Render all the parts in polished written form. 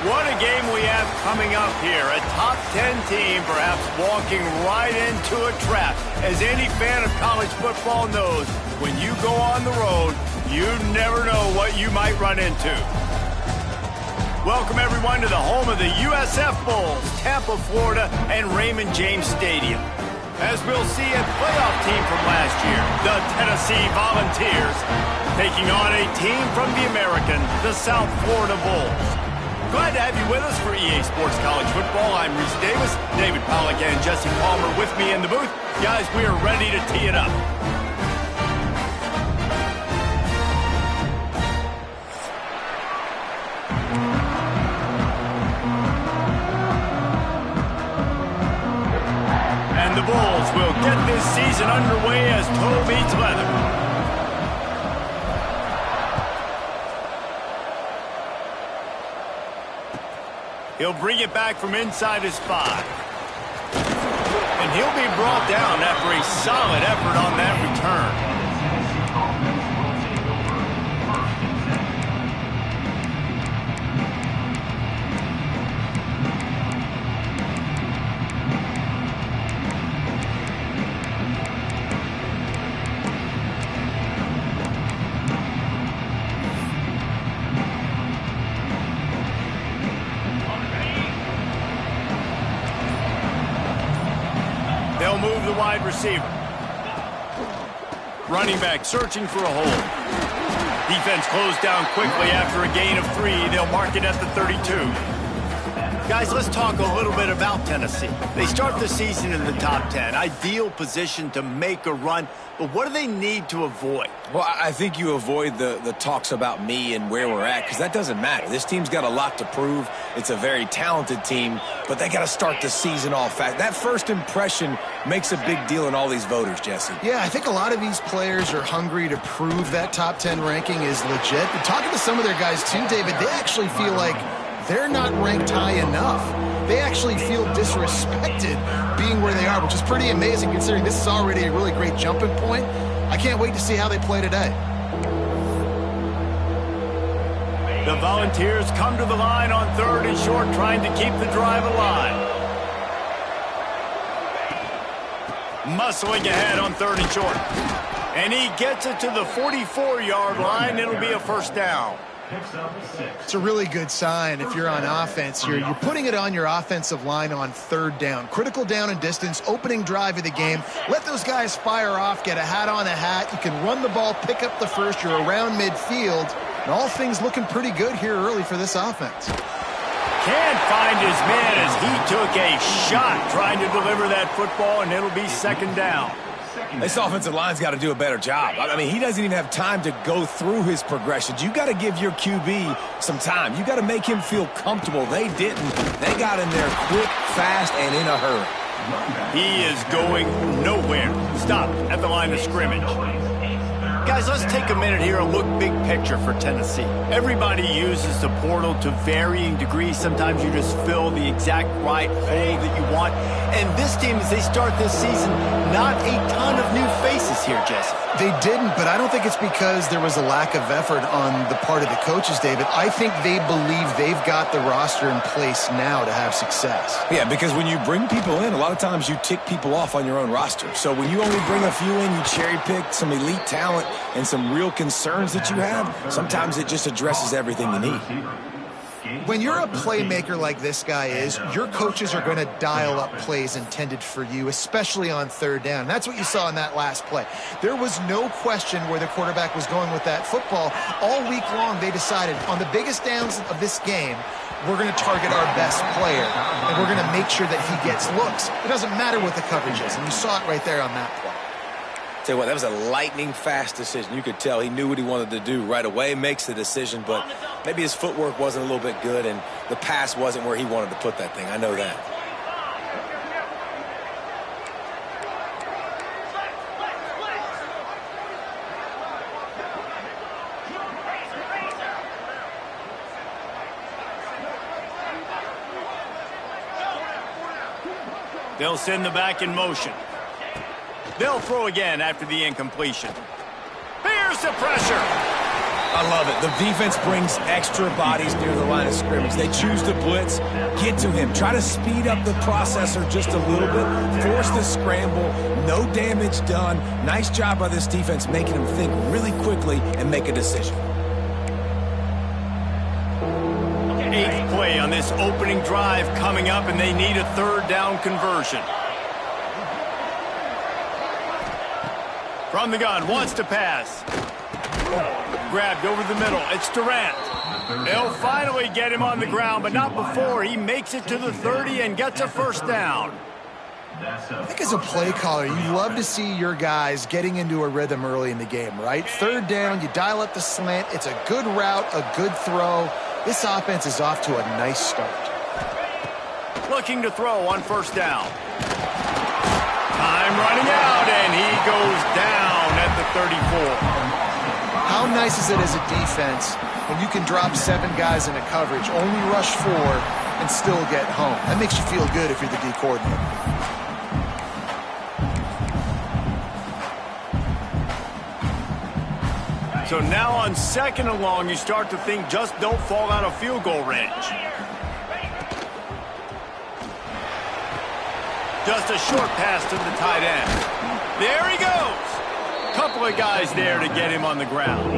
What a game we have coming up here. A top 10 team perhaps walking right into a trap. As any fan of college football knows, when you go on the road, you never know what you might run into. Welcome everyone to the home of the USF Bulls, Tampa, Florida, and Raymond James Stadium. As we'll see, a playoff team from last year, the Tennessee Volunteers, taking on a team from the American, the South Florida Bulls. Glad to have you with us for EA Sports College Football. I'm Reese Davis, David Pollack, and Jesse Palmer with me in the booth. Guys, we are ready to tee it up. And the Bulls will get this season underway as toe meets leather. He'll bring it back from inside his 5. And he'll be brought down after a solid effort on that return. They'll move the wide receiver. Running back searching for a hole. Defense closed down quickly after a gain of 3. They'll mark it at the 32. Guys, let's talk a little bit about Tennessee. They start the season in the top 10. Ideal position to make a run. But what do they need to avoid? Well, I think you avoid the talks about me and where we're at, because that doesn't matter. This team's got a lot to prove. It's a very talented team, but they got to start the season off fast. That first impression makes a big deal in all these voters, Jesse. Yeah, I think a lot of these players are hungry to prove that top 10 ranking is legit. But talking to some of their guys too, David, they actually feel like they're not ranked high enough. They actually feel disrespected being where they are, which is pretty amazing considering this is already a really great jumping point. I can't wait to see how they play today. The Volunteers come to the line on 3rd and short, trying to keep the drive alive. Muscling ahead on 3rd and short. And he gets it to the 44-yard line. It'll be a first down. It's a really good sign if you're on offense here. You're putting it on your offensive line on 3rd down. Critical down and distance, opening drive of the game. Let those guys fire off, get a hat on a hat. You can run the ball, pick up the first. You're around midfield. And all things looking pretty good here early for this offense. Can't find his man as he took a shot trying to deliver that football, and it'll be 2nd down. This offensive line's got to do a better job. I mean, he doesn't even have time to go through his progressions. You got to give your QB some time. You got to make him feel comfortable. They didn't. They got in there quick, fast, and in a hurry. He is going nowhere. Stop at the line of scrimmage. Guys, let's take a minute here and look big picture for Tennessee. Everybody uses the portal to varying degrees. Sometimes you just fill the exact right hole that you want. And this team, as they start this season, not a ton of new faces here, Jesse. They didn't, but I don't think it's because there was a lack of effort on the part of the coaches, David. I think they believe they've got the roster in place now to have success. Yeah, because when you bring people in, a lot of times you tick people off on your own roster. So when you only bring a few in, you cherry pick some elite talent and some real concerns that you have, sometimes it just addresses everything you need. When you're a playmaker like this guy is, your coaches are going to dial up plays intended for you, especially on 3rd down. That's what you saw in that last play. There was no question where the quarterback was going with that football. All week long, they decided on the biggest downs of this game, we're going to target our best player, and we're going to make sure that he gets looks. It doesn't matter what the coverage is, and you saw it right there on that play. Tell you what, that was a lightning-fast decision. You could tell he knew what he wanted to do right away, makes the decision, but maybe his footwork wasn't a little bit good, and the pass wasn't where he wanted to put that thing. I know that. They'll send the back in motion. They'll throw again after the incompletion. Here's the pressure. I love it. The defense brings extra bodies near the line of scrimmage. They choose to blitz, get to him, try to speed up the processor just a little bit, force the scramble, no damage done. Nice job by this defense making him think really quickly and make a decision. 8th play on this opening drive coming up, and they need a 3rd down conversion. From the gun, wants to pass. Grabbed over the middle. It's Durant. They'll finally get him on the ground, but not before he makes it to the 30 and gets a 1st down. I think as a play caller, you love to see your guys getting into a rhythm early in the game, right? 3rd down, you dial up the slant. It's a good route, a good throw. This offense is off to a nice start. Looking to throw on 1st down. Time running out, and he goes down at the 34. How nice is it as a defense when you can drop 7 guys into coverage, only rush 4, and still get home? That makes you feel good if you're the D coordinator. So now on 2nd and long, you start to think just don't fall out of field goal range. Just a short pass to the tight end. There he goes. Couple of guys there to get him on the ground.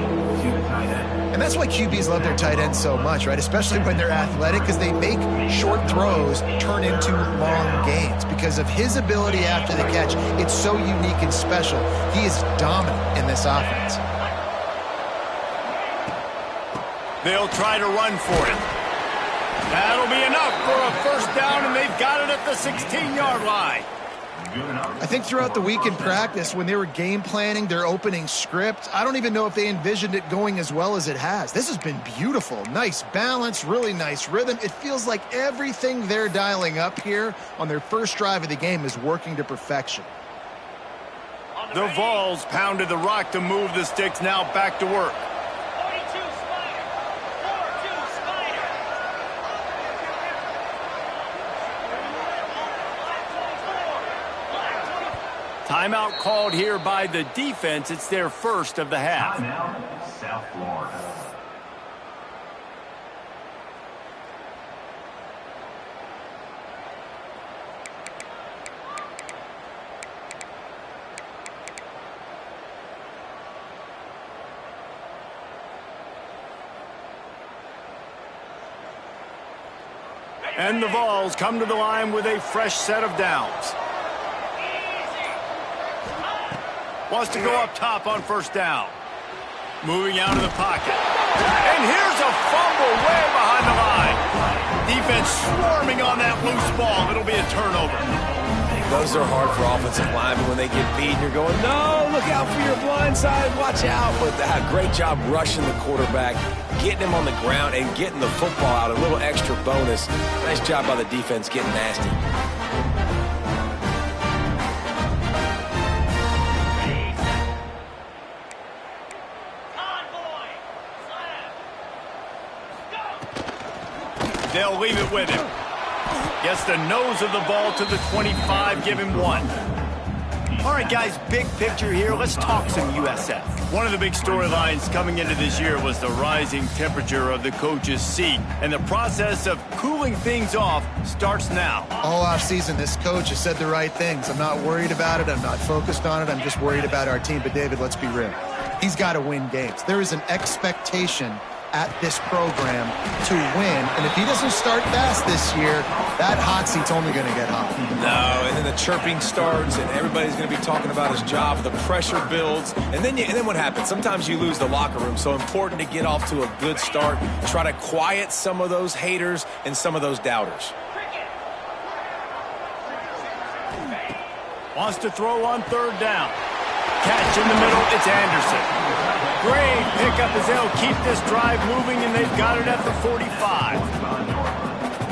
And that's why QBs love their tight ends so much, right? Especially when they're athletic, because they make short throws turn into long gains. Because of his ability after the catch, it's so unique and special. He is dominant in this offense. They'll try to run for it. That'll be enough for a 1st down, and they've got it at the 16-yard line. I think throughout the week in practice, when they were game planning their opening script, I don't even know if they envisioned it going as well as it has. This has been beautiful. Nice balance, really nice rhythm. It feels like everything they're dialing up here on their first drive of the game is working to perfection. The Vols pounded the rock to move the sticks, now back to work. Timeout called here by the defense. It's their 1st of the half. Timeout, South Florida. And the Vols come to the line with a fresh set of downs. Wants to go up top on 1st down. Moving out of the pocket. And here's a fumble way behind the line. Defense swarming on that loose ball. It'll be a turnover. Those are hard for offensive linemen when they get beat. You're going, no, look out for your blind side. Watch out. But great job rushing the quarterback, getting him on the ground, and getting the football out. A little extra bonus. Nice job by the defense getting nasty. They'll leave it with him. Gets the nose of the ball to the 25, give him 1. All right, guys, big picture here. Let's talk some USF. One of the big storylines coming into this year was the rising temperature of the coach's seat. And the process of cooling things off starts now. All offseason, this coach has said the right things. I'm not worried about it. I'm not focused on it. I'm just worried about our team. But, David, let's be real. He's got to win games. There is an expectation at this program to win. And if he doesn't start fast this year, that hot seat's only going to get hot. No, and then the chirping starts, and everybody's going to be talking about his job. The pressure builds, and then what happens? Sometimes you lose the locker room. So important to get off to a good start. Try to quiet some of those haters and some of those doubters. Wants to throw on 3rd down. Catch in the middle, it's Anderson. Great pickup as they'll keep this drive moving, and they've got it at the 45.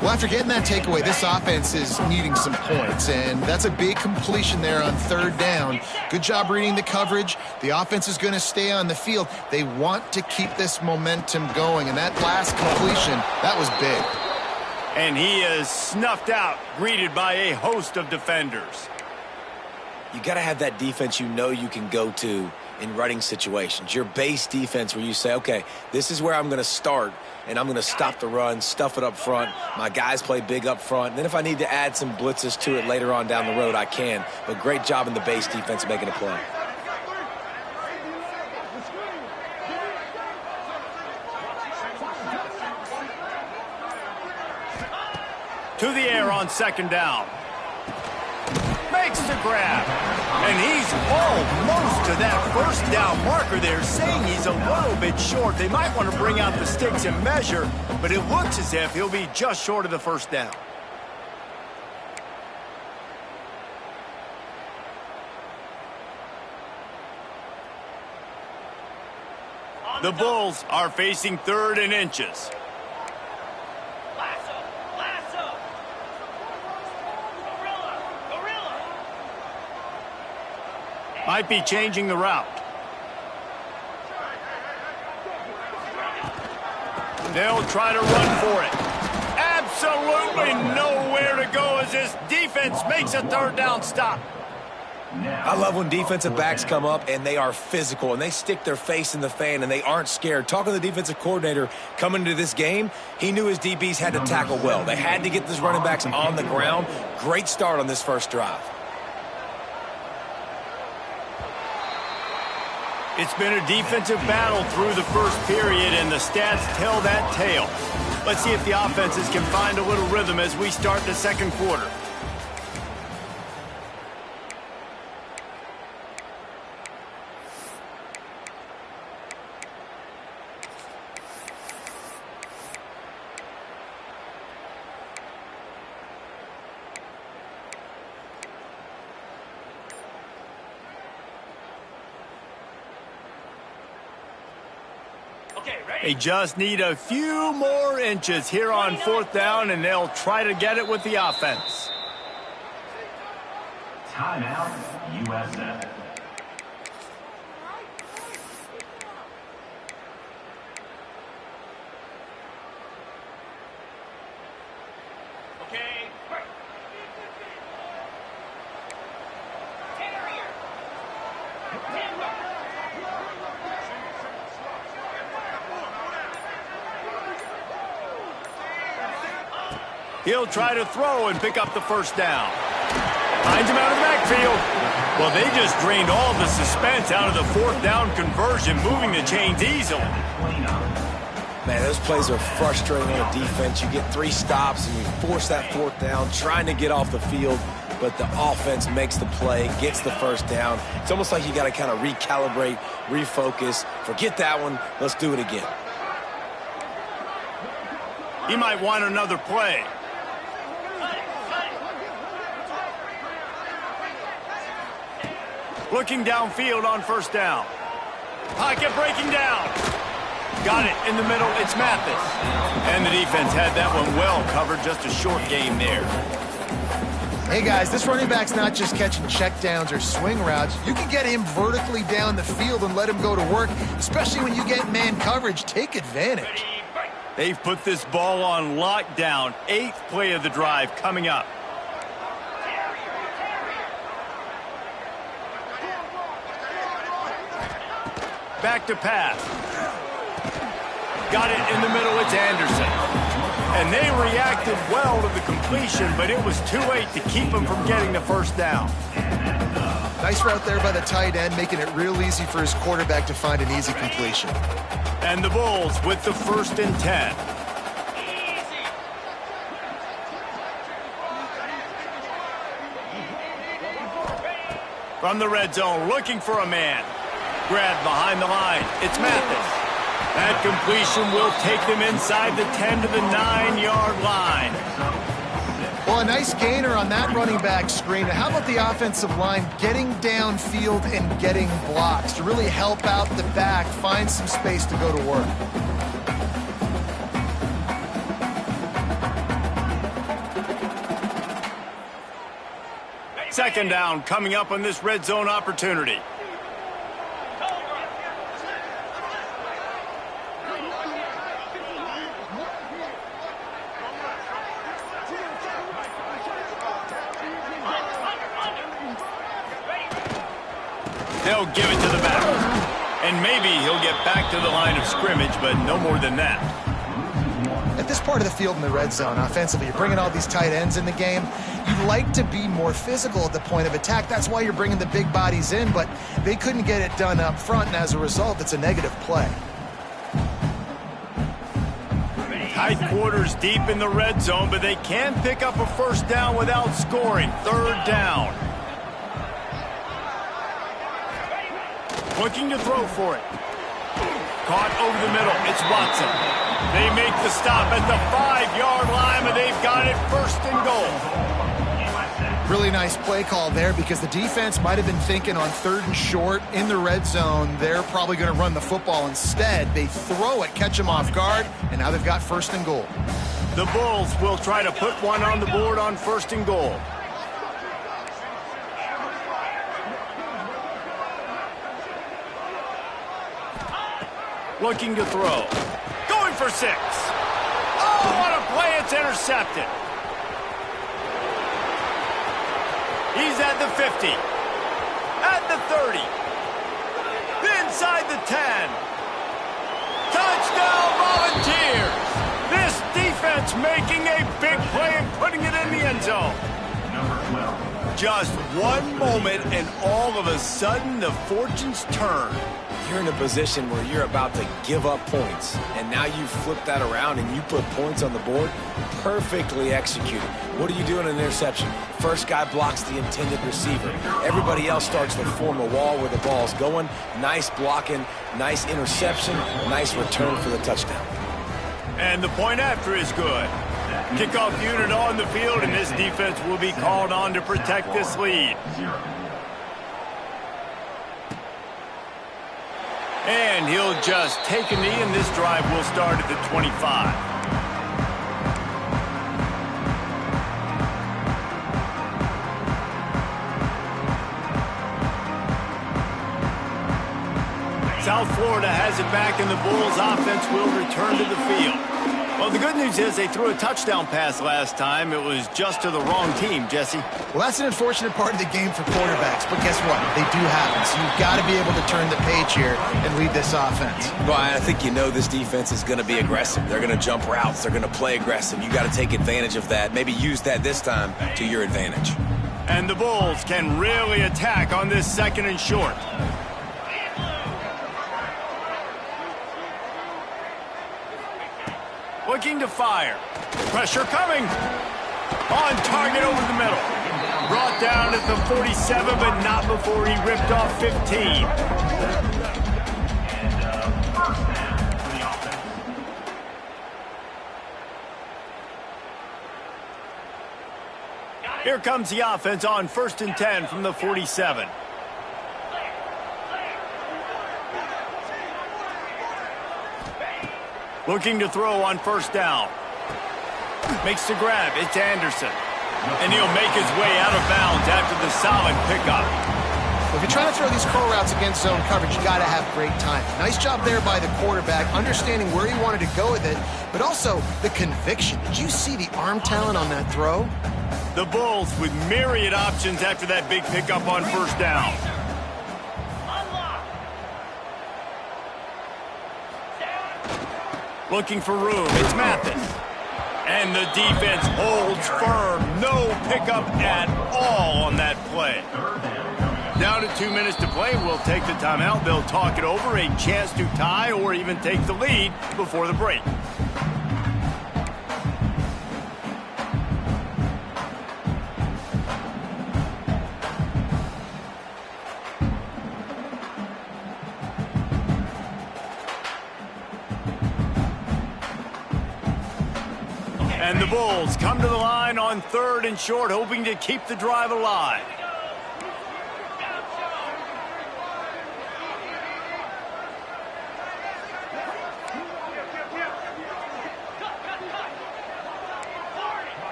Well, after getting that takeaway, this offense is needing some points, and that's a big completion there on 3rd down. Good job reading the coverage. The offense is going to stay on the field. They want to keep this momentum going, and that last completion, that was big. And he is snuffed out, greeted by a host of defenders. You got to have that defense you know you can go to in running situations. Your base defense where you say, okay, this is where I'm going to start, and I'm going to stop the run, stuff it up front. My guys play big up front. And then if I need to add some blitzes to it later on down the road, I can. But great job in the base defense making a play. To the air on second down. Makes the grab. And he's almost to that first down marker there, saying he's a little bit short. They might want to bring out the sticks and measure, but it looks as if he'll be just short of the first down. The Bulls are facing 3rd and inches. Might be changing the route. They'll try to run for it. Absolutely nowhere to go as this defense makes a 3rd down stop. I love when defensive backs come up and they are physical and they stick their face in the fan and they aren't scared. Talking to the defensive coordinator coming into this game, he knew his DBs had to tackle well. They had to get these running backs on the ground. Great start on this first drive. It's been a defensive battle through the first period, and the stats tell that tale. Let's see if the offenses can find a little rhythm as we start the second quarter. They just need a few more inches here on 4th down, and they'll try to get it with the offense. Timeout, USF. He'll try to throw and pick up the first down. Finds him out of the backfield. Well, they just drained all the suspense out of the 4th down conversion, moving the chains easily. Man, those plays are frustrating on a defense. You get 3 stops and you force that 4th down, trying to get off the field, but the offense makes the play, gets the first down. It's almost like you got to kind of recalibrate, refocus. Forget that one. Let's do it again. He might want another play. Looking downfield on first down. Pocket breaking down. Got it in the middle. It's Mathis. And the defense had that one well covered. Just a short game there. Hey, guys, this running back's not just catching checkdowns or swing routes. You can get him vertically down the field and let him go to work, especially when you get man coverage. Take advantage. They've put this ball on lockdown. 8th play of the drive coming up. Back to pass. Got it in the middle. It's Anderson. And they reacted well to the completion, but it was too late to keep them from getting the first down. Nice route there by the tight end, making it real easy for his quarterback to find an easy completion. And the Bulls with the 1st and 10. From the red zone, looking for a man. Grab behind the line. It's Mathis. That completion will take them inside the 10 to the 9-yard line. Well, a nice gainer on that running back screen. How about the offensive line getting downfield and getting blocks to really help out the back, find some space to go to work? Second down coming up on this red zone opportunity. They'll give it to the back. And maybe he'll get back to the line of scrimmage, but no more than that. At this part of the field in the red zone, offensively, you're bringing all these tight ends in the game. You'd like to be more physical at the point of attack. That's why you're bringing the big bodies in, but they couldn't get it done up front, and as a result, it's a negative play. Tight quarters deep in the red zone, but they can pick up a first down without scoring. Third down. Looking to throw for it. Caught over the middle. It's Watson. They make the stop at the 5-yard line, and they've got it first and goal. Really nice play call there because the defense might have been thinking on 3rd and short in the red zone. They're probably going to run the football instead. They throw it, catch them off guard, and now they've got 1st and goal. The Bulls will try to put one on the board on 1st and goal. Looking to throw. Going for 6. Oh, what a play. It's intercepted. He's at the 50. At the 30. Inside the 10. Touchdown Volunteers. This defense making a big play and putting it in the end zone. Number 12. Just one moment and all of a sudden the fortunes turn. You're in a position where you're about to give up points, and now you flip that around and you put points on the board. Perfectly executed. What do you do in an interception? First guy blocks the intended receiver. Everybody else starts to form a wall where the ball's going. Nice blocking, nice interception, nice return for the touchdown. And the point after is good. Kickoff unit on the field, and this defense will be called on to protect this lead. And he'll just take a knee, and this drive will start at the 25. South Florida has it back, and the Bulls offense will return to the field. Well, the good news is they threw a touchdown pass last time. It was just to the wrong team, Jesse. Well, that's an unfortunate part of the game for quarterbacks, but guess what? They do happen, so you've got to be able to turn the page here and lead this offense. Well, I think you know this defense is going to be aggressive. They're going to jump routes. They're going to play aggressive. You got to take advantage of that. Maybe use that this time to your advantage. And the Bulls can really attack on this 2nd and short. Looking to fire. Pressure coming. On target over the middle. Brought down at the 47, but not before he ripped off 15. Here comes the offense on 1st and 10 from the 47. Looking to throw on 1st down. Makes the grab. It's Anderson. And he'll make his way out of bounds after the solid pickup. Well, if you're trying to throw these curl routes against zone coverage, you got to have great time. Nice job there by the quarterback, understanding where he wanted to go with it, but also the conviction. Did you see the arm talent on that throw? The Bulls with myriad options after that big pickup on 1st down. Looking for room. It's Mathis. And the defense holds firm. No pickup at all on that play. Down to 2 minutes to play. We'll take the timeout. They'll talk it over. A chance to tie or even take the lead before the break. And the Bulls come to the line on 3rd and short, hoping to keep the drive alive.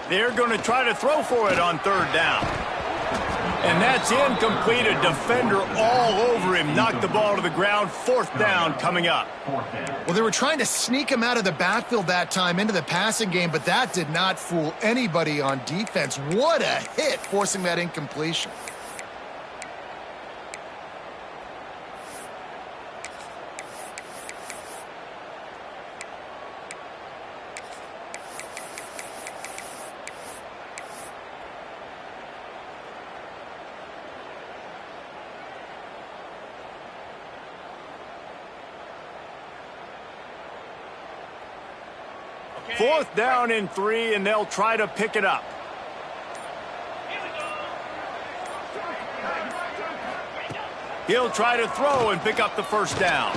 They're going to try to throw for it on 3rd down. And that's incomplete. A defender all over him. Knocked the ball to the ground. Fourth down coming up. Well, they were trying to sneak him out of the backfield that time into the passing game, but that did not fool anybody on defense. What a hit, forcing that incompletion. Fourth down and 3, and they'll try to pick it up. He'll try to throw and pick up the first down.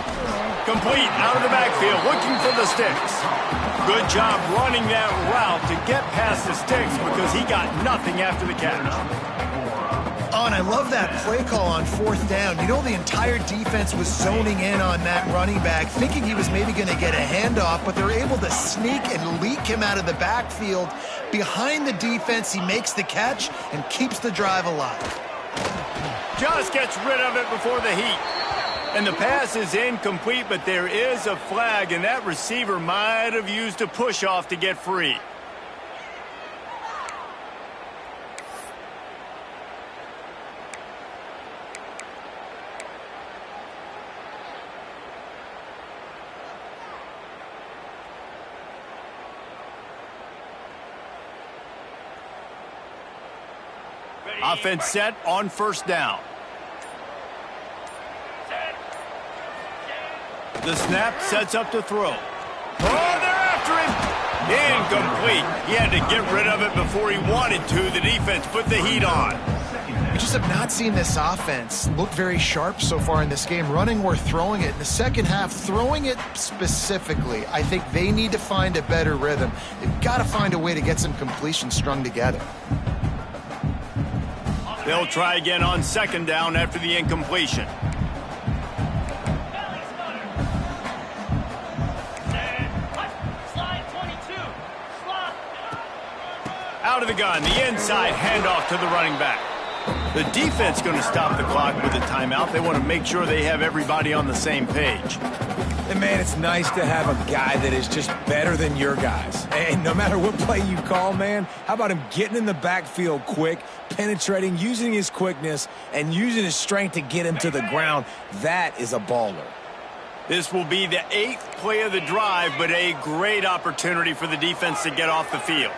Complete out of the backfield, looking for the sticks. Good job running that route to get past the sticks because he got nothing after the catch. Oh, and I love that play call on fourth down. You know, the entire defense was zoning in on that running back, thinking he was maybe going to get a handoff, but they're able to sneak and leak him out of the backfield. Behind the defense, he makes the catch and keeps the drive alive. Just gets rid of it before the heat. And the pass is incomplete, but there is a flag, and that receiver might have used a push-off to get free. Offense set on first down. The snap sets up to throw. Oh, they're after him. Incomplete. He had to get rid of it before he wanted to. The defense put the heat on. We just have not seen this offense look very sharp so far in this game, running or throwing it. In the second half, throwing it specifically, I think they need to find a better rhythm. They've got to find a way to get some completions strung together. They'll try again on second down after the incompletion. Out of the gun, the inside handoff to the running back. The defense going to stop the clock with a timeout. They want to make sure they have everybody on the same page. And, man, it's nice to have a guy that is just better than your guys. And no matter what play you call, man, how about him getting in the backfield quick, penetrating, using his quickness, and using his strength to get him to the ground? That is a baller. This will be the 8th play of the drive, but a great opportunity for the defense to get off the field.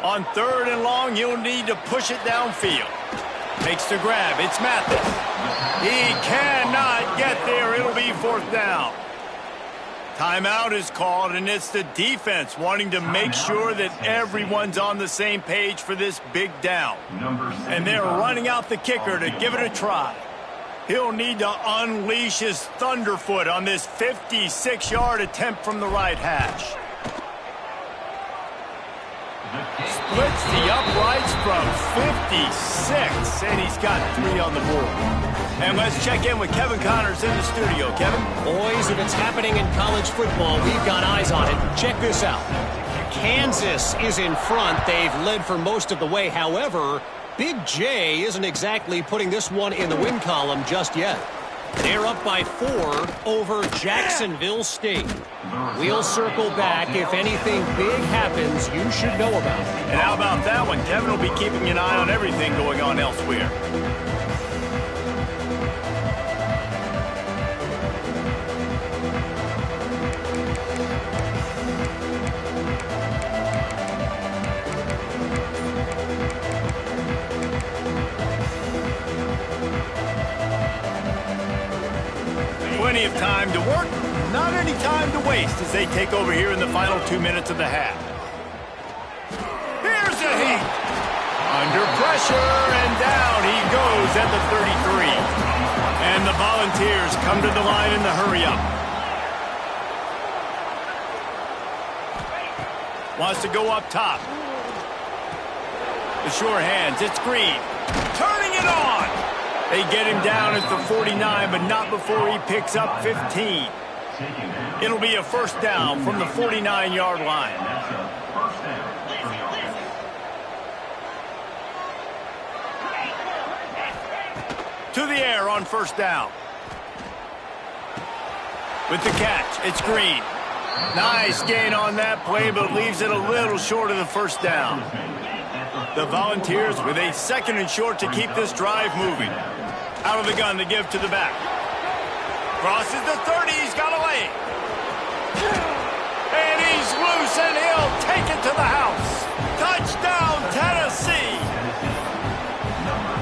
On third and long, he'll need to push it downfield. Takes the grab. It's Mathis. He cannot get there. It'll be fourth down. Timeout is called, and it's the defense wanting to make sure that everyone's on the same page for this big down. And they're running out the kicker to give it a try. He'll need to unleash his thunderfoot on this 56-yard attempt from the right hash. Splits the uprights from 56, and he's got 3 on the board. And let's check in with Kevin Connors in the studio. Kevin? Boys, if it's happening in college football, we've got eyes on it. Check this out. Kansas is in front. They've led for most of the way. However, Big J isn't exactly putting this one in the win column just yet. They're up by 4 over Jacksonville State. We'll circle back. If anything big happens, you should know about it. And how about that one? Kevin will be keeping an eye on everything going on elsewhere. Plenty of time to work, not any time to waste as they take over here in the final 2 minutes of the half. Here's a heat. Under pressure, and down he goes at the 33. And the Volunteers come to the line in the hurry-up. Wants to go up top. The sure hands, it's Green. Turning it on. They get him down at the 49, but not before he picks up 15. It'll be a first down from the 49-yard line. to the air on first down. With the catch, it's Green. Nice gain on that play, but leaves it a little short of the first down. The Volunteers with a 2nd and short to keep this drive moving. Out of the gun to give to the back. Crosses the 30, he's got a lane. And he's loose, and he'll take it to the house. Touchdown, Tennessee.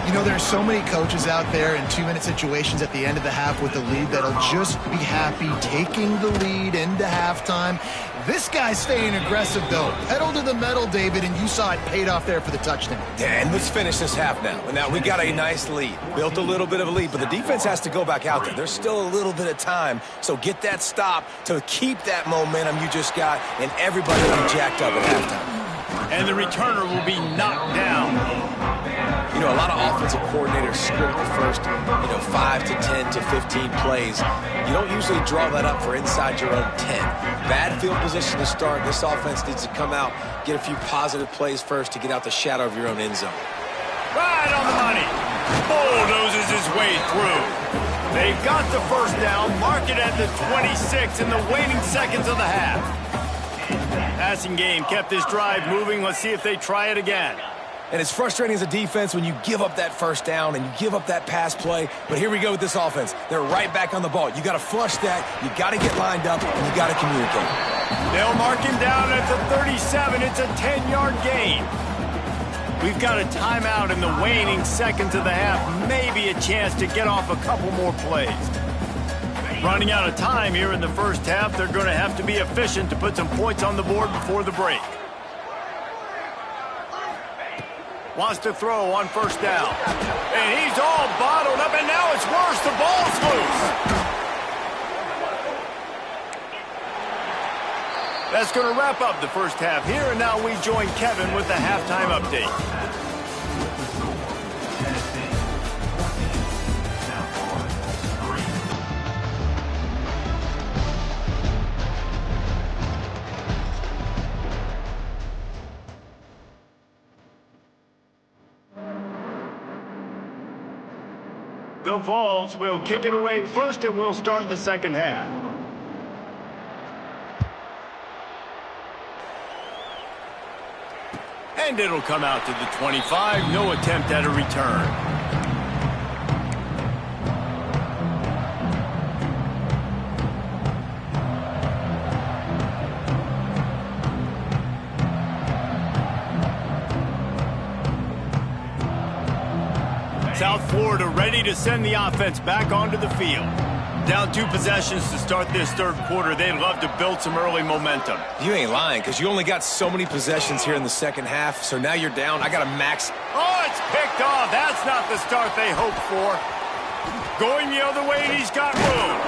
You know, there's so many coaches out there in 2-minute situations at the end of the half with the lead that'll just be happy taking the lead into halftime. This guy's staying aggressive, though. Pedal to the metal, David, and you saw it paid off there for the touchdown. Yeah, and let's finish this half now. Now, we got a nice lead. Built a little bit of a lead, but the defense has to go back out there. There's still a little bit of time, so get that stop to keep that momentum you just got, and everybody will be jacked up at halftime. And the returner will be knocked down. You know, a lot of offensive coordinators script the first, 5 to 10 to 15 plays. You don't usually draw that up for inside your own 10. Bad field position to start. This offense needs to come out, get a few positive plays first to get out the shadow of your own end zone. Right on the money. Bulldozes his way through. They've got the first down, mark it at the 26 in the waning seconds of the half. Passing game kept this drive moving. Let's see if they try it again. And it's frustrating as a defense when you give up that first down and you give up that pass play. But here we go with this offense. They're right back on the ball. You got to flush that. You got to get lined up, and you got to communicate. They'll mark him down at the 37. It's a 10-yard gain. We've got a timeout in the waning seconds of the half. Maybe a chance to get off a couple more plays. Running out of time here in the first half. They're going to have to be efficient to put some points on the board before the break. Wants to throw on first down. And he's all bottled up, and now it's worse. The ball's loose. That's going to wrap up the first half here, and now we join Kevin with the halftime update. The Vols will kick it away first, and we'll start the second half. And it'll come out to the 25. No attempt at a return. South Florida ready to send the offense back onto the field. Down 2 possessions to start this third quarter. They'd love to build some early momentum. You ain't lying, because you only got so many possessions here in the second half, so now you're down. I got to max. Oh, it's picked off. That's not the start they hoped for. Going the other way, and he's got room.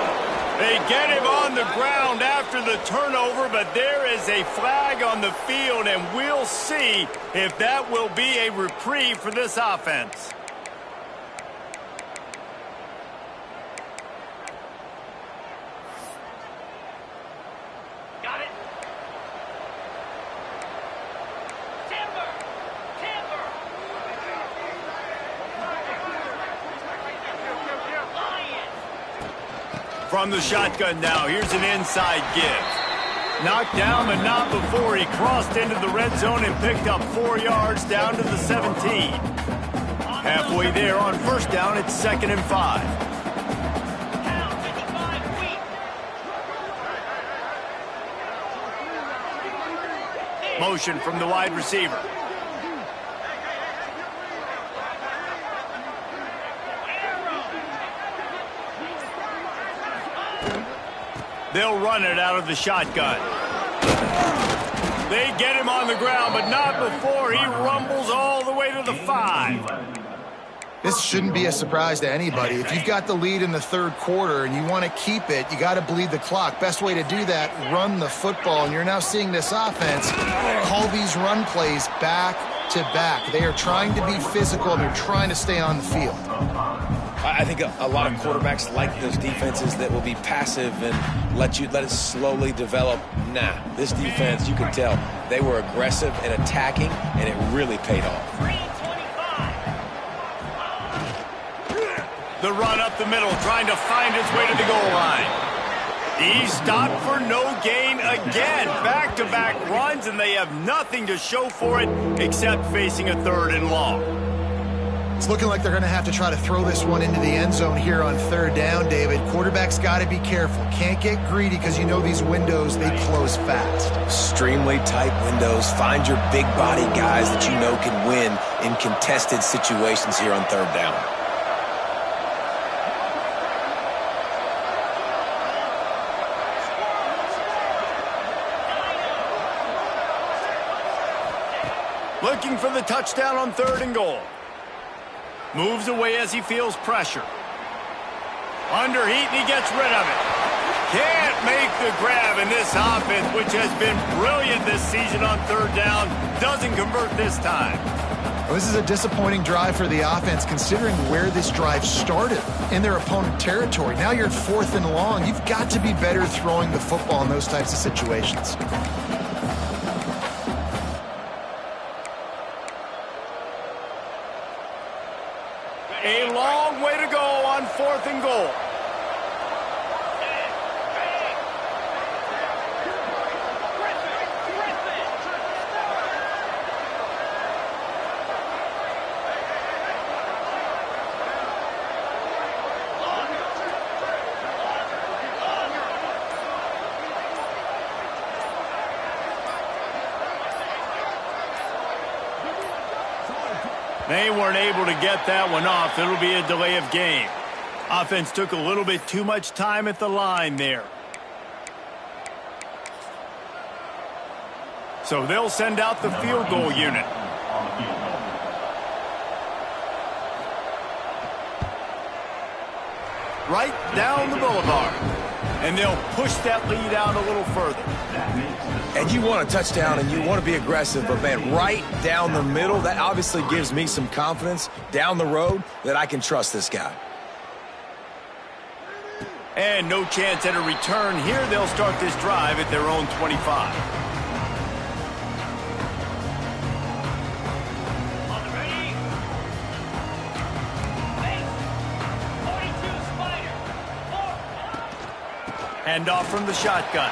They get him on the ground after the turnover, but there is a flag on the field, and we'll see if that will be a reprieve for this offense. From the shotgun now, here's an inside give. Knocked down, but not before he crossed into the red zone and picked up 4 yards down to the 17. Halfway there on first down, it's 2nd and 5. Motion from the wide receiver. They'll run it out of the shotgun. They get him on the ground, but not before he rumbles all the way to the 5. This shouldn't be a surprise to anybody. If you've got the lead in the third quarter and you want to keep it, you got to bleed the clock. Best way to do that, run the football. And you're now seeing this offense call these run plays back to back. They are trying to be physical, and they're trying to stay on the field. I think a lot of quarterbacks like those defenses that will be passive and let it slowly develop. Nah, this defense, you can tell, they were aggressive and attacking, and it really paid off. The run up the middle, trying to find his way to the goal line. He's stopped for no gain again. Back-to-back runs, and they have nothing to show for it except facing a 3rd and long. It's looking like they're going to have to try to throw this one into the end zone here on 3rd down, David. Quarterback's got to be careful. Can't get greedy because you know these windows, they close fast. Extremely tight windows. Find your big body guys that you know can win in contested situations here on 3rd down. Looking for the touchdown on 3rd and goal. Moves away as he feels pressure. Under heat, and he gets rid of it. Can't make the grab, in this offense, which has been brilliant this season on 3rd down, doesn't convert this time. Well, this is a disappointing drive for the offense, considering where this drive started, in their opponent territory. Now you're at 4th and long. You've got to be better throwing the football in those types of situations. A long way to go on 4th and goal. They weren't able to get that one off. It'll be a delay of game. Offense took a little bit too much time at the line there. So they'll send out the field goal unit. Right down the boulevard. And they'll push that lead out a little further. And you want a touchdown and you want to be aggressive, but man, right down the middle, that obviously gives me some confidence down the road that I can trust this guy. And no chance at a return here. They'll start this drive at their own 25. Hand off from the shotgun.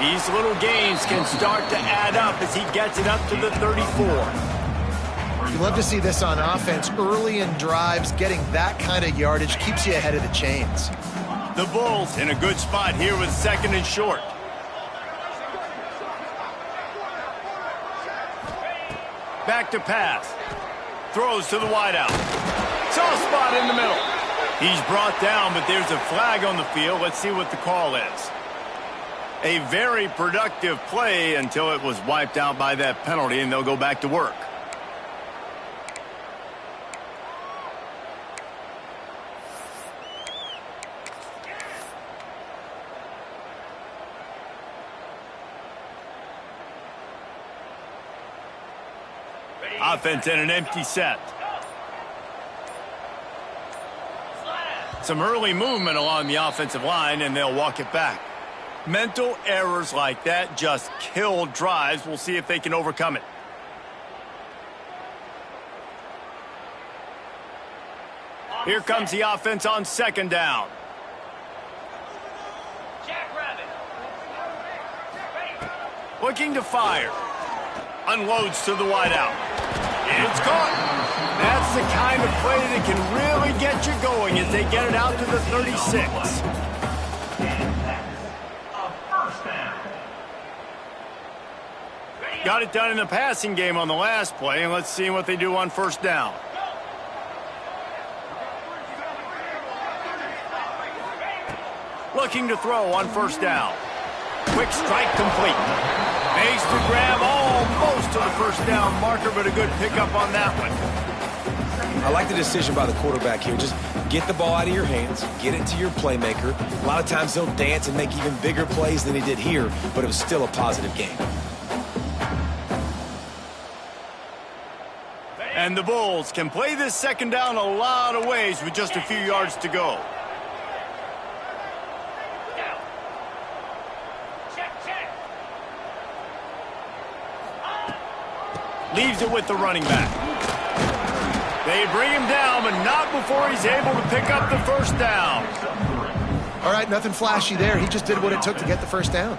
These little gains can start to add up as he gets it up to the 34. You love to see this on offense. Early in drives, getting that kind of yardage keeps you ahead of the chains. The Bulls in a good spot here with 2nd and short. Back to pass. Throws to the wideout. Soft spot in the middle. He's brought down, but there's a flag on the field. Let's see what the call is. A very productive play until it was wiped out by that penalty, and they'll go back to work. Offense in an empty set. Some early movement along the offensive line, and they'll walk it back. Mental errors like that just kill drives. We'll see if they can overcome it. Here comes the offense on 2nd down. Looking to fire. Unloads to the wideout. It's caught. That's the kind of play that can really get you going as they get it out to the 36. Got it done in the passing game on the last play, and let's see what they do on 1st down. Looking to throw on 1st down. Quick strike complete. Makes the grab almost to the 1st down marker, but a good pickup on that one. I like the decision by the quarterback here. Just get the ball out of your hands, get it to your playmaker. A lot of times he'll dance and make even bigger plays than he did here, but it was still a positive game. And the Bulls can play this 2nd down a lot of ways with just a few yards to go. Leaves it with the running back. They bring him down, but not before he's able to pick up the first down. All right, nothing flashy there. He just did what it took to get the first down.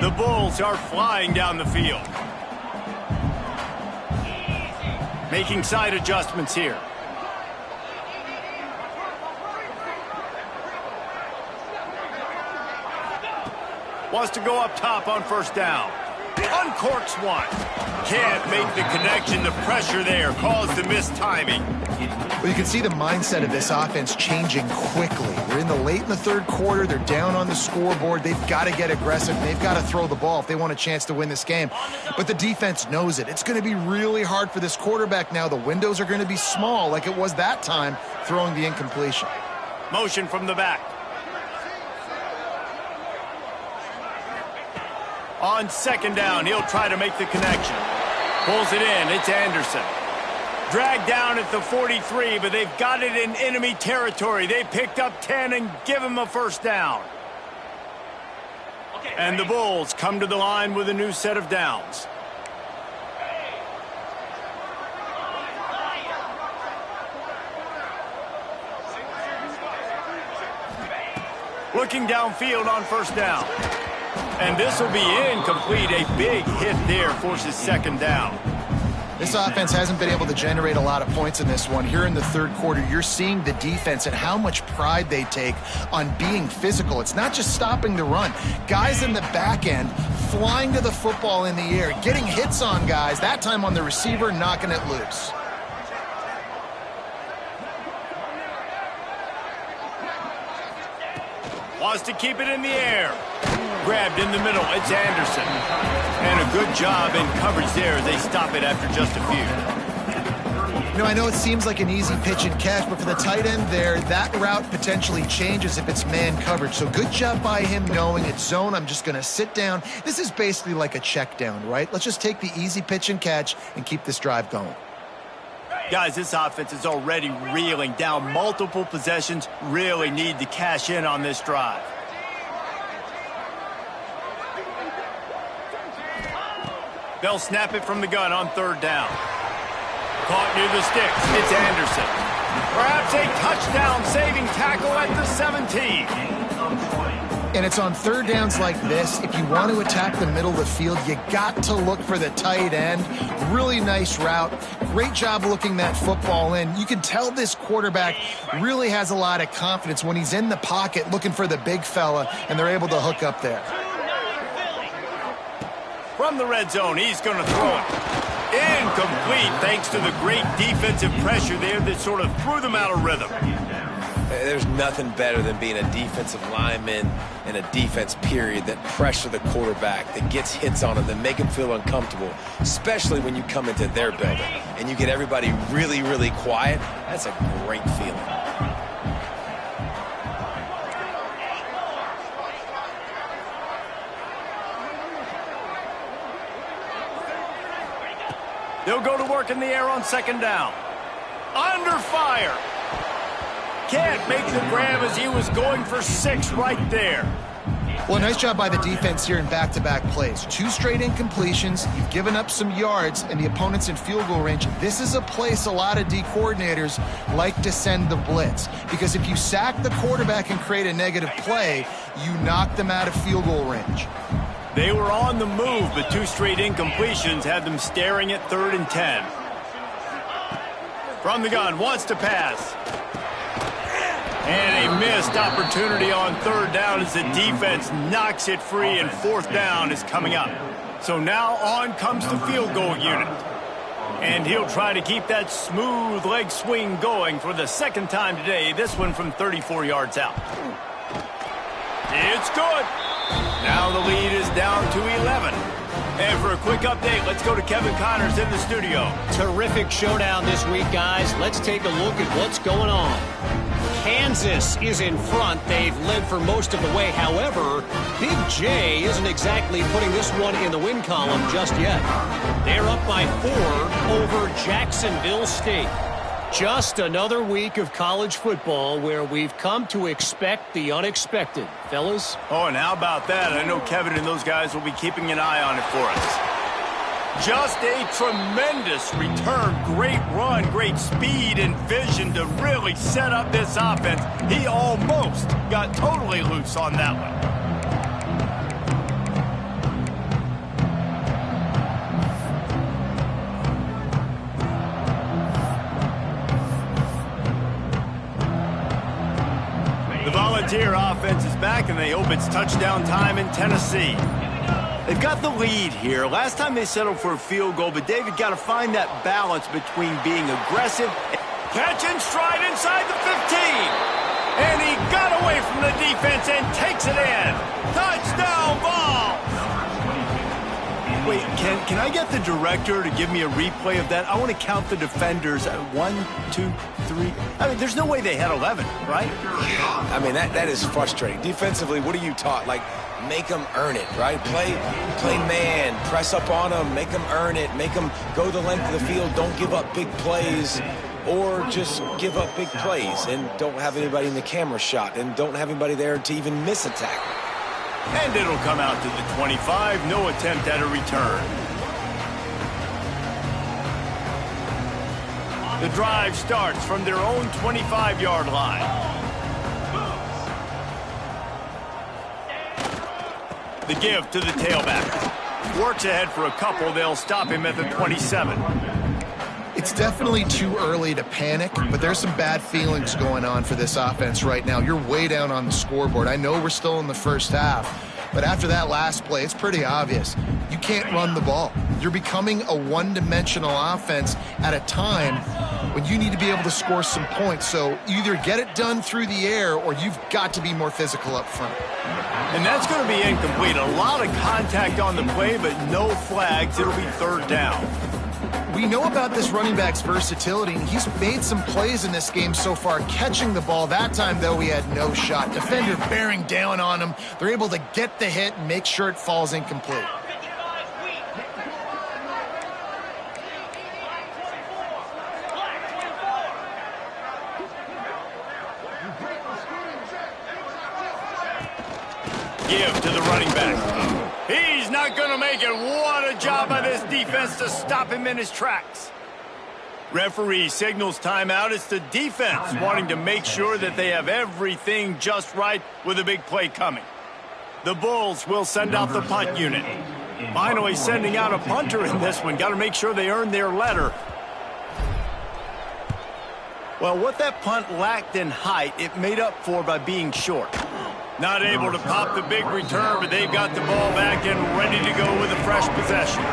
The Bulls are flying down the field. Making side adjustments here. Wants to go up top on first down. Uncorks one. Can't make the connection. The pressure there caused the missed timing. Well, you can see the mindset of this offense changing quickly. We're in the late in the third quarter. They're down on the scoreboard. They've got to get aggressive. They've got to throw the ball if they want a chance to win this game. But the defense knows it. It's going to be really hard for this quarterback now. The windows are going to be small like it was that time throwing the incompletion. Motion from the back. On second down, he'll try to make the connection. Pulls it in. It's Anderson. Dragged down at the 43, but they've got it in enemy territory. They picked up 10 and give him a first down. And the Bulls come to the line with a new set of downs. Looking downfield on first down. And this will be incomplete. A big hit there forces second down. This offense hasn't been able to generate a lot of points in this one. Here in the third quarter, you're seeing the defense and how much pride they take on being physical. It's not just stopping the run. Guys in the back end flying to the football in the air, getting hits on guys, that time on the receiver, knocking it loose. Wants to keep it in the air. Grabbed in the middle. It's Anderson. And a good job in coverage there as they stop it after just a few. You know, I know it seems like an easy pitch and catch, but for the tight end there, that route potentially changes if it's man coverage. So good job by him knowing it's zone. I'm just going to sit down. This is basically like a check down, right? Let's just take the easy pitch and catch and keep this drive going. Guys, this offense is already reeling down multiple possessions. Really need to cash in on this drive. They'll snap it from the gun on third down. Caught near the sticks. It's Anderson. Perhaps a touchdown-saving tackle at the 17. And it's on third downs like this. If you want to attack the middle of the field, you got to look for the tight end. Really nice route. Great job looking that football in. You can tell this quarterback really has a lot of confidence when he's in the pocket looking for the big fella, and they're able to hook up there. From the red zone, he's going to throw it. Incomplete, thanks to the great defensive pressure there that sort of threw them out of rhythm. There's nothing better than being a defensive lineman and a defense period that pressure the quarterback, that gets hits on him, that make him feel uncomfortable, especially when you come into their building and you get everybody really, really quiet. That's a great feeling. They'll go to work in the air on second down. Under fire. Can't make the grab as he was going for 6 right there. Well, nice job by the defense here in back-to-back plays. 2 straight incompletions. You've given up some yards, and the opponent's in field goal range. This is a place a lot of D coordinators like to send the blitz, because if you sack the quarterback and create a negative play, you knock them out of field goal range. They were on the move, but 2 straight incompletions had them staring at 3rd and 10. From the gun, wants to pass. And a missed opportunity on 3rd down as the defense knocks it free, and 4th down is coming up. So now on comes the field goal unit. And he'll try to keep that smooth leg swing going for the 2nd time today, this one from 34 yards out. It's good. Now the lead is down to 11. And for a quick update, let's go to Kevin Connors in the studio. Terrific showdown this week, guys. Let's take a look at what's going on. Kansas is in front. They've led for most of the way. However, Big J isn't exactly putting this one in the win column just yet. They're up by 4 over Jacksonville State. Just another week of college football where we've come to expect the unexpected. Fellas? Oh, and how about that? I know Kevin and those guys will be keeping an eye on it for us. Just a tremendous return. Great run, great speed and vision to really set up this offense. He almost got totally loose on that one. The Volunteer offense is back, and they hope it's touchdown time in Tennessee. They've got the lead here. Last time they settled for a field goal, but David got to find that balance between being aggressive, catch and stride inside the 15. And he got away from the defense and takes it in. Touchdown ball. Wait, can I get the director to give me a replay of that? I want to count the defenders. 1, 2, 3. I mean, there's no way they had 11, right? I mean, that is frustrating. Defensively, what are you taught? Like, make them earn it, right? Play man, press up on them, make them earn it, make them go the length of the field, don't give up big plays, or just give up big plays and don't have anybody in the camera shot and don't have anybody there to even miss a tackle. And it'll come out to the 25. No attempt at a return. The drive starts from their own 25-yard line. The give to the tailback. Works ahead for a couple. They'll stop him at the 27. It's definitely too early to panic, but there's some bad feelings going on for this offense right now. You're way down on the scoreboard. I know we're still in the first half, but after that last play, it's pretty obvious. You can't run the ball. You're becoming a one-dimensional offense at a time when you need to be able to score some points. So either get it done through the air or you've got to be more physical up front. And that's going to be incomplete. A lot of contact on the play, but no flags. It'll be third down. We know about this running back's versatility, and he's made some plays in this game so far, catching the ball. That time, though, he had no shot. Defender bearing down on him. They're able to get the hit and make sure it falls incomplete. Give to the running back. He's not going to make it. What a job by this defense to stop him in his tracks. Referee signals timeout. It's the defense wanting to make sure that they have everything just right with a big play coming. The Bulls will send out the punt unit. Finally sending out a punter in this one. Got to make sure they earn their letter. Well, what that punt lacked in height, it made up for by being short. Not able to pop the big return, but they've got the ball back and ready to go with a fresh possession.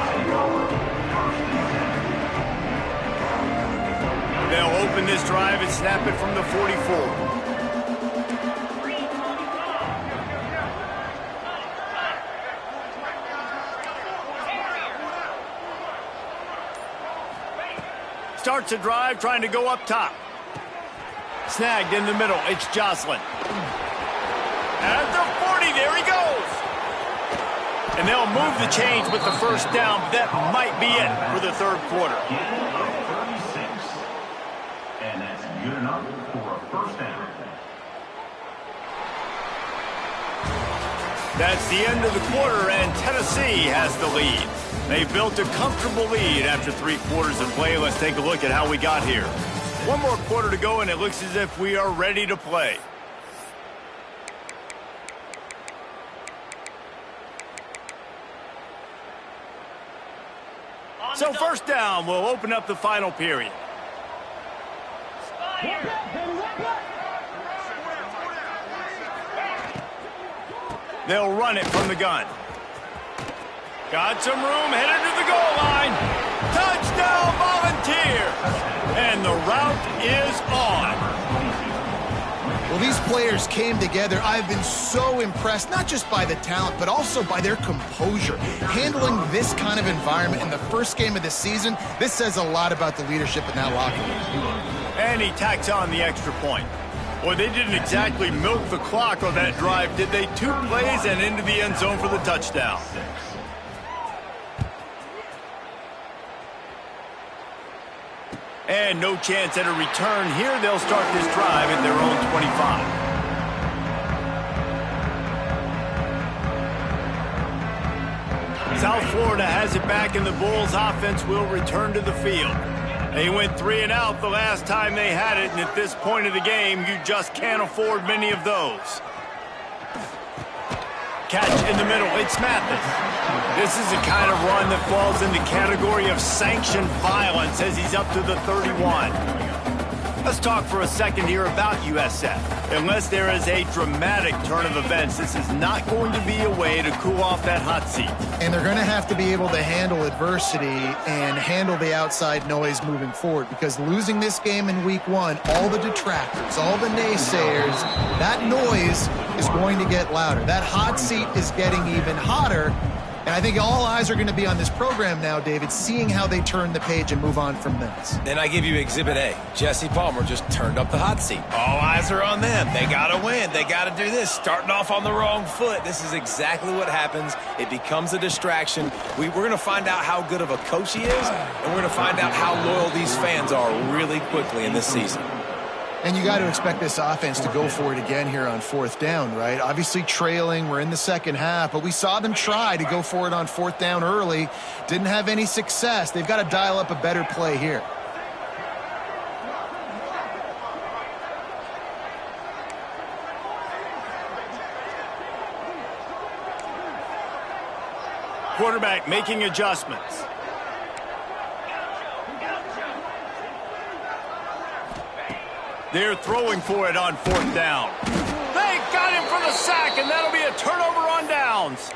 They'll open this drive and snap it from the 44. Starts a drive, trying to go up top. Snagged in the middle. It's Jocelyn. At the 40, there he goes. And they'll move the chains with the first down. That might be it for the third quarter. 36. And that's good enough for a first down. That's the end of the quarter, and Tennessee has the lead. They built a comfortable lead after 3 quarters of play. Let's take a look at how we got here. One more quarter to go, and it looks as if we are ready to play. So first down, we'll open up the final period. They'll run it from the gun. Got some room, headed to the goal line. Touchdown, Volunteer! And the route is on. Well, these players came together. I've been so impressed, not just by the talent, but also by their composure. Handling this kind of environment in the first game of the season, this says a lot about the leadership in that locker room. And he tacks on the extra point. Boy, they didn't exactly milk the clock on that drive, did they? 2 plays and into the end zone for the touchdown. And no chance at a return here. They'll start this drive at their own 25. South Florida has it back, and the Bulls offense will return to the field. They went 3 and out the last time they had it, and at this point of the game, you just can't afford many of those. Catch in the middle. It's Mathis. This is the kind of run that falls in the category of sanctioned violence as he's up to the 31. Let's talk for a second here about USF. Unless there is a dramatic turn of events, this is not going to be a way to cool off that hot seat. And they're going to have to be able to handle adversity and handle the outside noise moving forward, because losing this game in week 1, all the detractors, all the naysayers, that noise is going to get louder. That hot seat is getting even hotter. And I think all eyes are going to be on this program now, David, seeing how they turn the page and move on from this. And I give you Exhibit A. Jesse Palmer just turned up the hot seat. All eyes are on them. They got to win. They got to do this. Starting off on the wrong foot. This is exactly what happens. It becomes a distraction. We're going to find out how good of a coach he is, and we're going to find out how loyal these fans are really quickly in this season. And you got to expect this offense to go for it again here on 4th down, right? Obviously trailing, we're in the second half, but we saw them try to go for it on 4th down early. Didn't have any success. They've got to dial up a better play here. Quarterback making adjustments. They're throwing for it on 4th down. They got him for the sack, and that'll be a turnover on downs.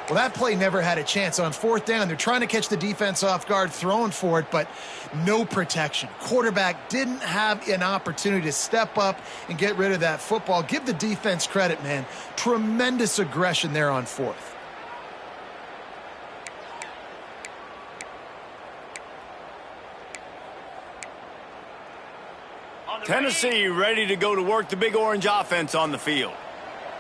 Well, that play never had a chance. On 4th down, they're trying to catch the defense off guard, throwing for it, but no protection. Quarterback didn't have an opportunity to step up and get rid of that football. Give the defense credit, man. Tremendous aggression there on 4th. Tennessee ready to go to work the Big Orange offense on the field.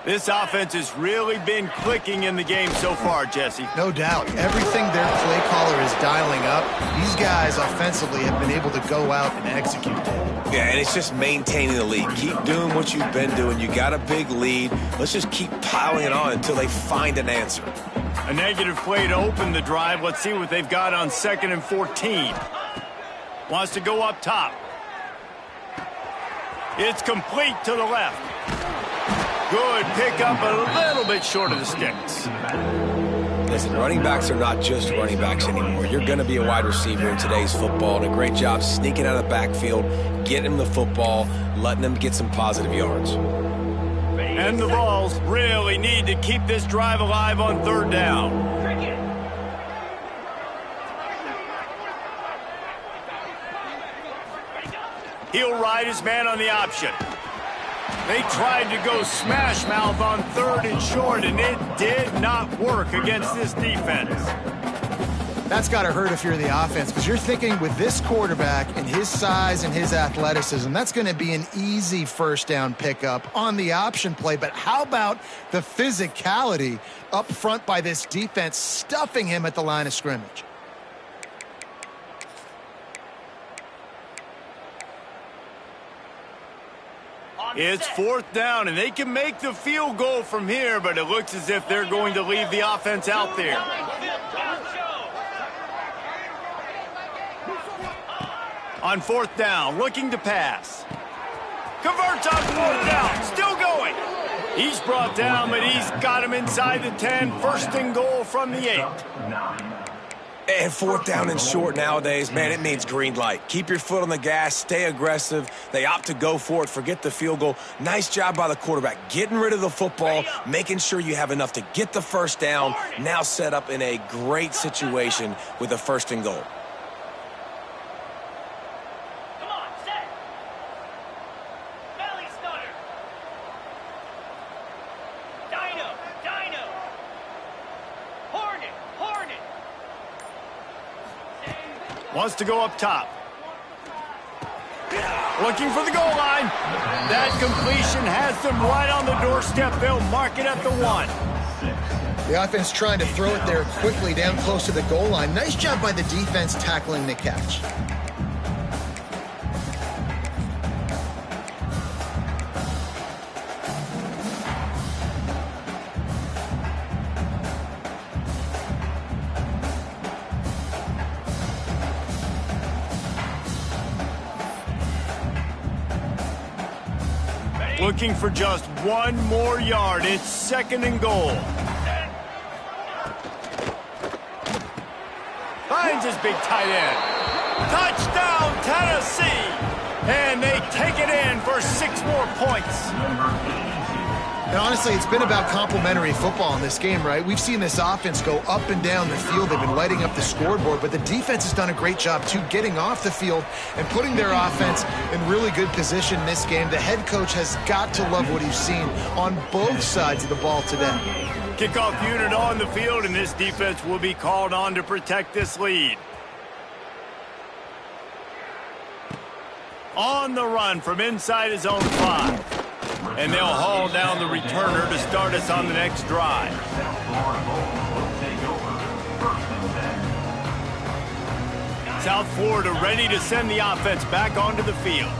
This offense has really been clicking in the game so far, Jesse. No doubt. Everything their play caller is dialing up, these guys offensively have been able to go out and execute. Yeah, and it's just maintaining the lead. Keep doing what you've been doing. You got a big lead. Let's just keep piling it on until they find an answer. A negative play to open the drive. Let's see what they've got on 2nd and 14. Wants to go up top. It's complete to the left. Good pickup, a little bit short of the sticks. Listen, running backs are not just running backs anymore. You're going to be a wide receiver in today's football, and a great job sneaking out of the backfield, getting him the football, letting him get some positive yards. And the Vols really need to keep this drive alive on 3rd down. He'll ride his man on the option. They tried to go smash mouth on 3rd and short, and it did not work against this defense. That's got to hurt if you're the offense, because you're thinking with this quarterback and his size and his athleticism, that's going to be an easy 1st down pickup on the option play. But how about the physicality up front by this defense, stuffing him at the line of scrimmage? It's 4th down, and they can make the field goal from here, but it looks as if they're going to leave the offense out there. On 4th down, looking to pass. Converts on 4th down, still going. He's brought down, but he's got him inside the 10. 1st and goal from the 8. And 4th down and short nowadays, man, it means green light. Keep your foot on the gas, stay aggressive. They opt to go for it, forget the field goal. Nice job by the quarterback, getting rid of the football, making sure you have enough to get the 1st down, now set up in a great situation with a 1st and goal. Wants to go up top. Looking for the goal line. That completion has them right on the doorstep. They'll mark it at the 1. The offense trying to throw it there quickly down close to the goal line. Nice job by the defense tackling the catch. Looking for just one more yard. It's 2nd and goal. Finds his big tight end. Touchdown, Tennessee! And they take it in for 6 more points. And honestly, it's been about complementary football in this game, right? We've seen this offense go up and down the field. They've been lighting up the scoreboard, but the defense has done a great job, too, getting off the field and putting their offense in really good position in this game. The head coach has got to love what he's seen on both sides of the ball today. Kickoff unit on the field, and this defense will be called on to protect this lead. On the run from inside his own 5. And they'll haul down the returner to start us on the next drive. South Florida ready to send the offense back onto the field.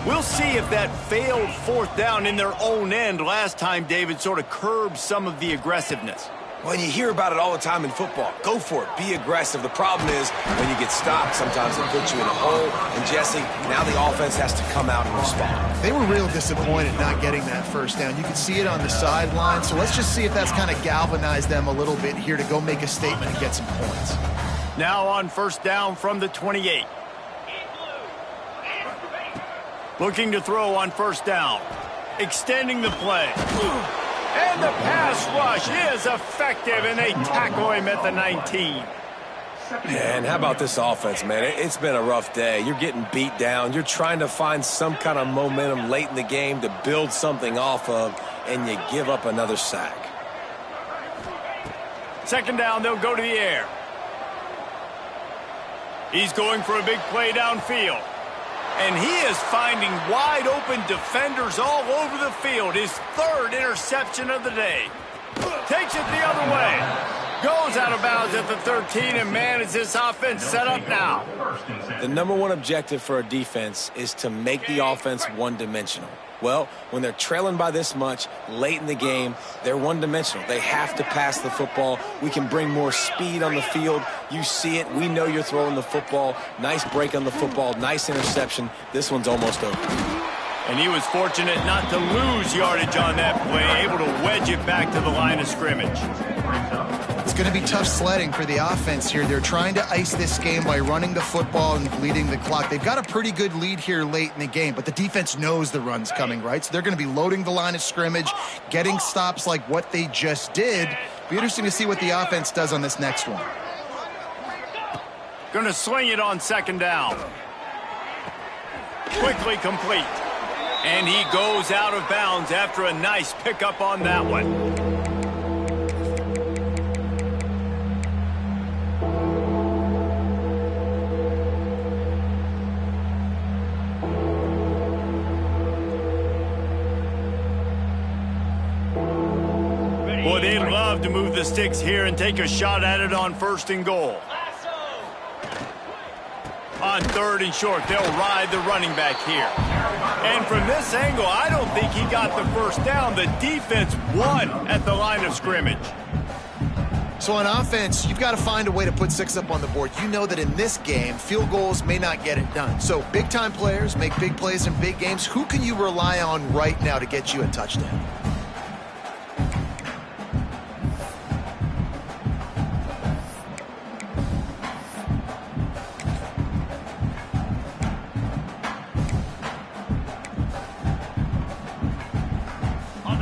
We'll see if that failed 4th down in their own end last time, David, sort of curbed some of the aggressiveness. Well, you hear about it all the time in football. Go for it. Be aggressive. The problem is when you get stopped, sometimes it puts you in a hole. And, Jesse, now the offense has to come out and respond. They were real disappointed not getting that 1st down. You could see it on the sideline. So let's just see if that's kind of galvanized them a little bit here to go make a statement and get some points. Now on 1st down from the 28. Looking to throw on 1st down. Extending the play. And the pass rush is effective, and they tackle him at the 19. Man, how about this offense, man? It's been a rough day. You're getting beat down. You're trying to find some kind of momentum late in the game to build something off of, and you give up another sack. 2nd down, they'll go to the air. He's going for a big play downfield. And he is finding wide-open defenders all over the field. His 3rd interception of the day. Takes it the other way. Goes out of bounds at the 13, and man, is this offense set up now. The number 1 objective for a defense is to make the offense one-dimensional. Well, when they're trailing by this much late in the game, they're one-dimensional. They have to pass the football. We can bring more speed on the field. You see it. We know you're throwing the football. Nice break on the football. Nice interception. This one's almost over. And he was fortunate not to lose yardage on that play, able to wedge it back to the line of scrimmage. It's going to be tough sledding for the offense here. They're trying to ice this game by running the football and bleeding the clock. They've got a pretty good lead here late in the game, but the defense knows the run's coming, right? So they're going to be loading the line of scrimmage, getting stops like what they just did. Be interesting to see what the offense does on this next one. Going to swing it on 2nd down. Quickly complete. And he goes out of bounds after a nice pickup on that one. Boy, they'd love to move the sticks here and take a shot at it on 1st and goal. On 3rd and short, they'll ride the running back here. And from this angle, I don't think he got the 1st down. The defense won at the line of scrimmage. So on offense, you've got to find a way to put 6 up on the board. You know that in this game, field goals may not get it done. So big-time players make big plays in big games. Who can you rely on right now to get you a touchdown?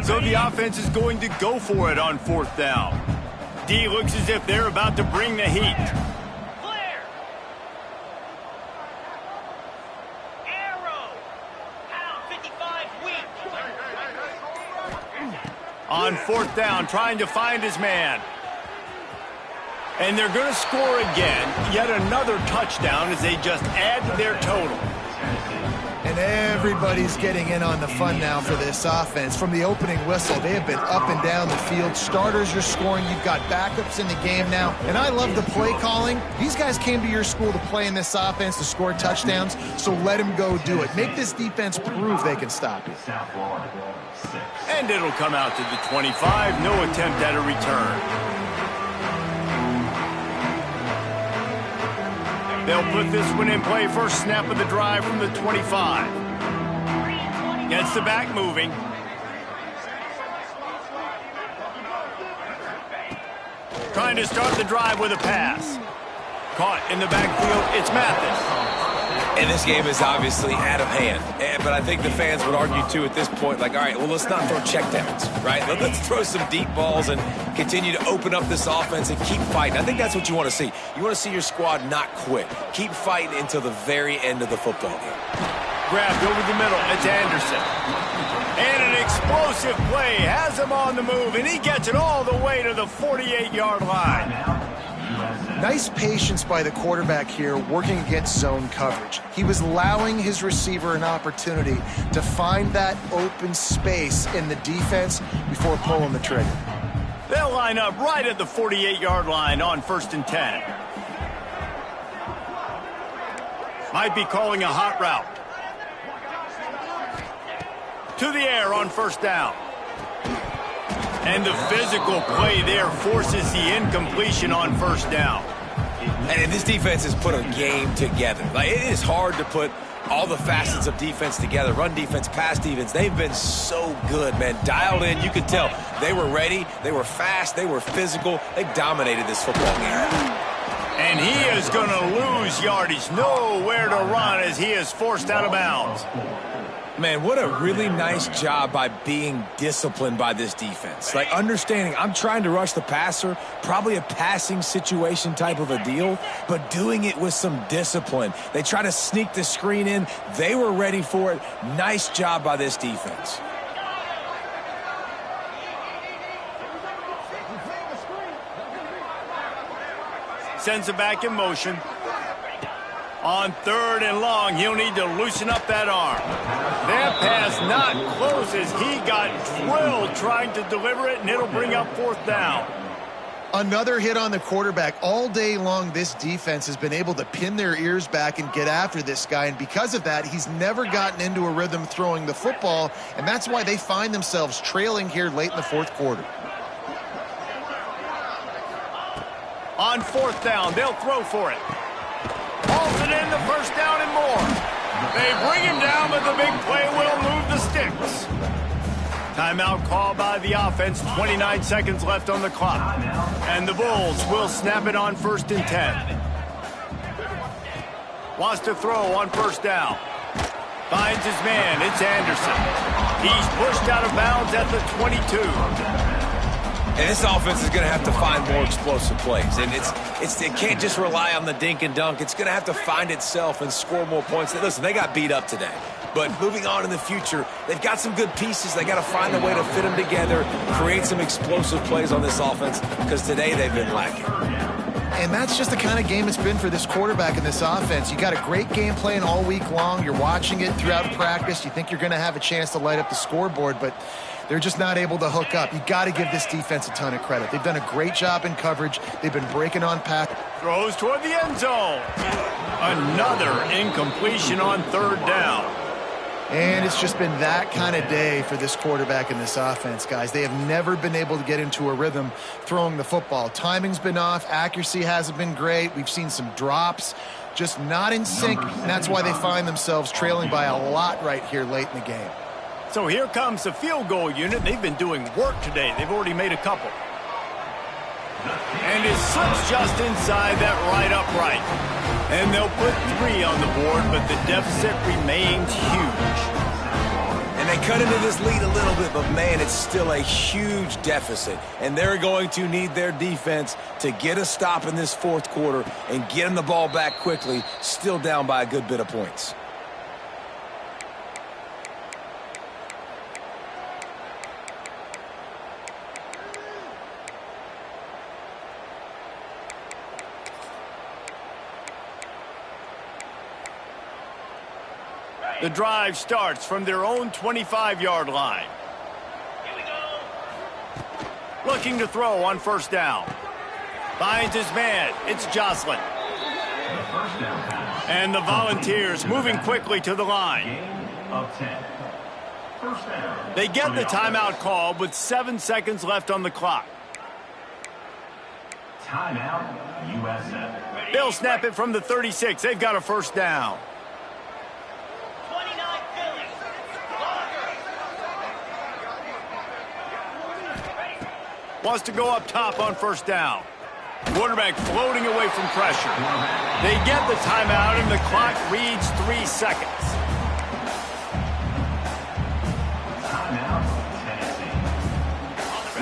So the offense is going to go for it on 4th down. D looks as if they're about to bring the heat. Clear. Arrow. Pound 55 weak. On 4th down, trying to find his man. And they're going to score again. Yet another touchdown as they just add to their total. And everybody's getting in on the fun now for this offense. From the opening whistle, they have been up and down the field. Starters are scoring. You've got backups in the game now. And I love the play calling. These guys came to your school to play in this offense, to score touchdowns, so let them go do it. Make this defense prove they can stop you. And it'll come out to the 25. No attempt at a return. They'll put this one in play. First snap of the drive from the 25. Gets the back moving. Trying to start the drive with a pass. Caught in the backfield, it's Mathis. And this game is obviously out of hand. But I think the fans would argue, too, at this point, like, all right, well, let's not throw checkdowns, right? Let's throw some deep balls and continue to open up this offense and keep fighting. I think that's what you want to see. You want to see your squad not quit. Keep fighting until the very end of the football game. Grabbed over the middle, it's Anderson. And an explosive play has him on the move, and he gets it all the way to the 48-yard line. Nice patience by the quarterback here working against zone coverage. He was allowing his receiver an opportunity to find that open space in the defense before pulling the trigger. They'll line up right at the 48-yard line on 1st and 10. Might be calling a hot route. To the air on 1st down. And the physical play there forces the incompletion on 1st down. And this defense has put a game together. Like, it is hard to put all the facets of defense together. Run defense, pass defense. They've been so good, man. Dialed in. You could tell they were ready. They were fast. They were physical. They dominated this football game. And he is going to lose yardage. Nowhere to run as he is forced out of bounds. Man, what a really nice job by being disciplined by this defense. Like, understanding I'm trying to rush the passer, probably a passing situation type of a deal, but doing it with some discipline. They try to sneak the screen in. They were ready for it. Nice job by this defense. Sends it back in motion. On 3rd and long, he'll need to loosen up that arm. That pass not close as he got drilled trying to deliver it, and it'll bring up 4th down. Another hit on the quarterback. All day long, this defense has been able to pin their ears back and get after this guy, and because of that, he's never gotten into a rhythm throwing the football, and that's why they find themselves trailing here late in the 4th quarter. On 4th down, they'll throw for it. Hauls it in the 1st down and more. They bring him down, but the big play will move the sticks. Timeout called by the offense. 29 seconds left on the clock. And the Bulls will snap it on 1st and 10. Wants to throw on 1st down. Finds his man. It's Anderson. He's pushed out of bounds at the 22. And this offense is going to have to find more explosive plays. And it can't just rely on the dink and dunk. It's going to have to find itself and score more points. Listen, they got beat up today. But moving on in the future, they've got some good pieces. They got to find a way to fit them together, create some explosive plays on this offense, because today they've been lacking. And that's just the kind of game it's been for this quarterback in this offense. You got a great game plan all week long. You're watching it throughout practice. You think you're going to have a chance to light up the scoreboard, but they're just not able to hook up. You got to give this defense a ton of credit. They've done a great job in coverage. They've been breaking on pass. Throws toward the end zone. Another incompletion on 3rd down. And it's just been that kind of day for this quarterback in this offense, guys. They have never been able to get into a rhythm throwing the football. Timing's been off. Accuracy hasn't been great. We've seen some drops. Just not in sync. And that's why they find themselves trailing by a lot right here late in the game. So here comes the field goal unit. They've been doing work today. They've already made a couple. And it slips just inside that right upright. And they'll put 3 on the board, but the deficit remains huge. And they cut into this lead a little bit, but, man, it's still a huge deficit. And they're going to need their defense to get a stop in this 4th quarter and get them the ball back quickly, still down by a good bit of points. The drive starts from their own 25-yard line. Here we go. Looking to throw on 1st down. Finds his man. It's Jocelyn. And the Volunteers moving quickly to the line. They get the timeout call with 7 seconds left on the clock. Timeout, USF. They'll snap it from the 36. They've got a 1st down. 29 Phillies. Longer. wants to go up top on first down. Quarterback floating away from pressure. They get the timeout, and the clock reads 3 seconds.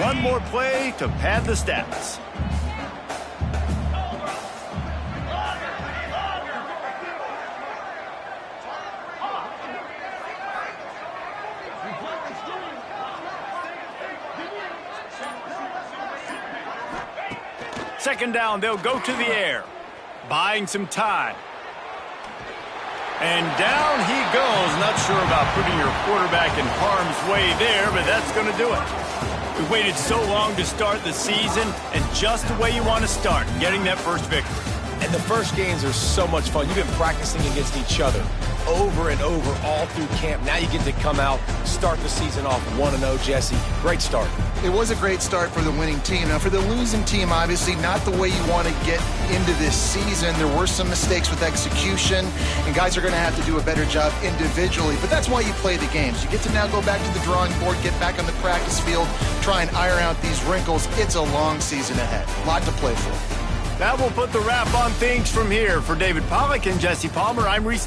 One more play to pad the stats. Second down, they'll go to the air, buying some time. And down he goes. Not sure about putting your quarterback in harm's way there, but that's going to do it. We waited so long to start the season, and just the way you want to start, getting that first victory. And the first games are so much fun. You've been practicing against each other over and over all through camp. Now you get to come out, start the season off 1-0, Jesse. Great start. It was a great start for the winning team. Now, for the losing team, obviously not the way you want to get into this season. There were some mistakes with execution, and guys are going to have to do a better job individually. But that's why you play the games. You get to now go back to the drawing board, get back on the practice field, try and iron out these wrinkles. It's a long season ahead. A lot to play for. That will put the wrap on things from here. For David Pollack and Jesse Palmer, I'm Reese